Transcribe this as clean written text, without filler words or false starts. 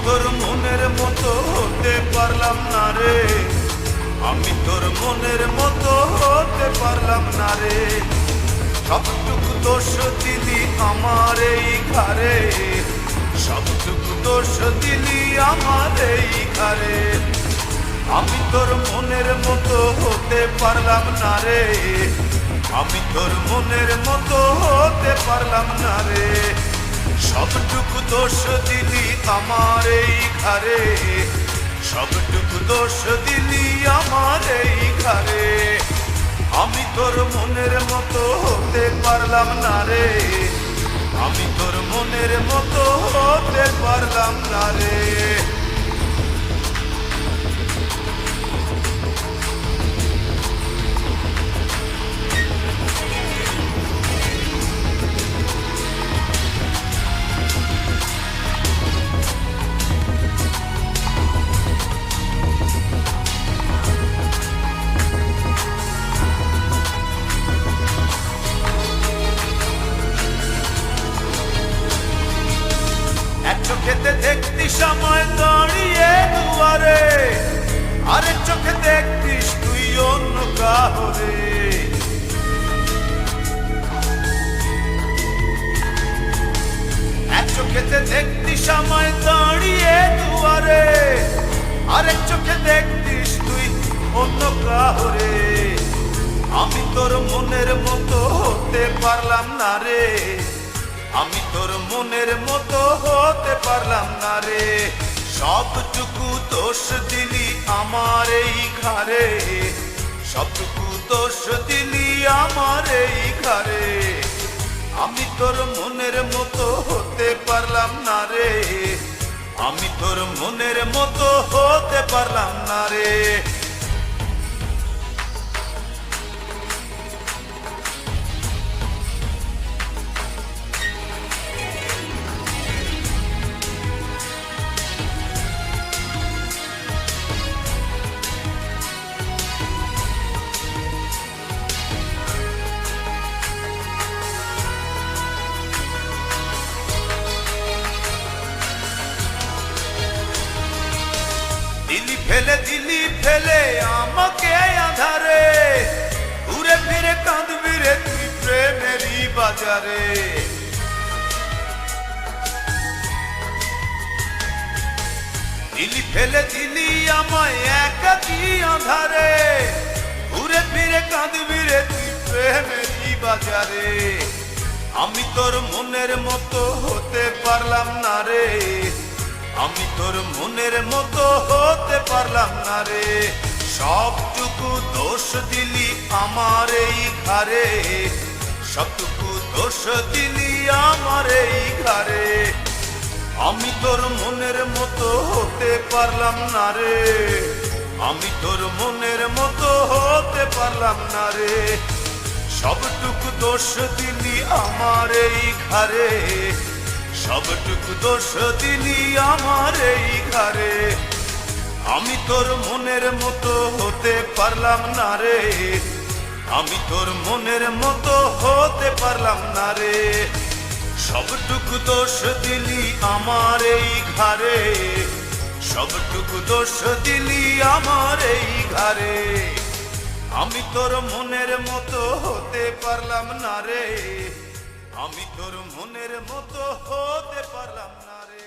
তোর মনের মতো হতে পারলাম না রে, আমি তোর মনের মতো হতে পারলাম না রে। সবটুকু দোষ দিলি আমার এই ঘরে, সবটুকু দোষ দিলি আমার এই ঘরে। আমি তোর মনের মতো হতে পারলাম না রে, আমি তোর মনের মতো হতে পারলাম না রে। সবটুকু দোষ দিলি আমার এই ঘরে, সবটুকু দোষ দিলি আমার এই ঘরে। আমি তোর মনের মতো হতে পারলাম না রে, আমি তোর মনের মতো হতে পারলাম না রে। চোখেতে দেখতিস সময় দাঁড়িয়ে দুয়ারে, আরেক চোখে দেখতিস তুই অন্য কাহরে। এক চোখেতে দেখতিস সময় দাঁড়িয়ে দুয়ারে, আরেক চোখে দেখতিস তুই অন্য কাহরে। আমি তোর মনের মতো হতে পারলাম না রে, আমি তোর মনের মতো হতে পারলাম না রে। সবটুকু দোষ দিলি আমার এই ঘরে, সবটুকু দোষ দিলি আমার এই ঘরে। আমি তোর মনের মতো হতে পারলাম না রে, আমি তোর মনের মতো হতে পারলাম না রে। দিলি ফেলে আমাকে আধারে, ঘুরে ফিরে কাঁদবি রে তুই প্রেমেরই বাজারে। দিলি ফেলে দিলি আমায় একাকী আধারে, ঘুরে ফিরে কাঁদবি রে তুই প্রেমেরই বাজারে। আমি তোর মনের মতো হতে পারলাম না রে, আমি তোর মনের মতো হতে পারলাম না রে। সবটুকু দোষ দিলি আমার এই ঘরে, সবটুকু দোষ দিলি আমার এই ঘরে। আমি তোর মনের মতো হতে পারলাম না রে, আমি তোর মনের মতো হতে পারলাম না রে। সবটুকু দোষ দিলি আমার এই ঘরে, সবটুকু দোষ দিলি আমার এই ঘরে। আমি তোর মনের মতো হতে পারলাম না রে, আমি তোর মনের মতো হতে পারলাম না রে। সবটুকু দোষ দিলি আমার এই ঘরে, সবটুকু দোষ দিলি আমার এই ঘরে। আমি তোর মনের মতো হতে পারলাম না রে, আমি তোর মনের মতো হতে পারলাম না রে।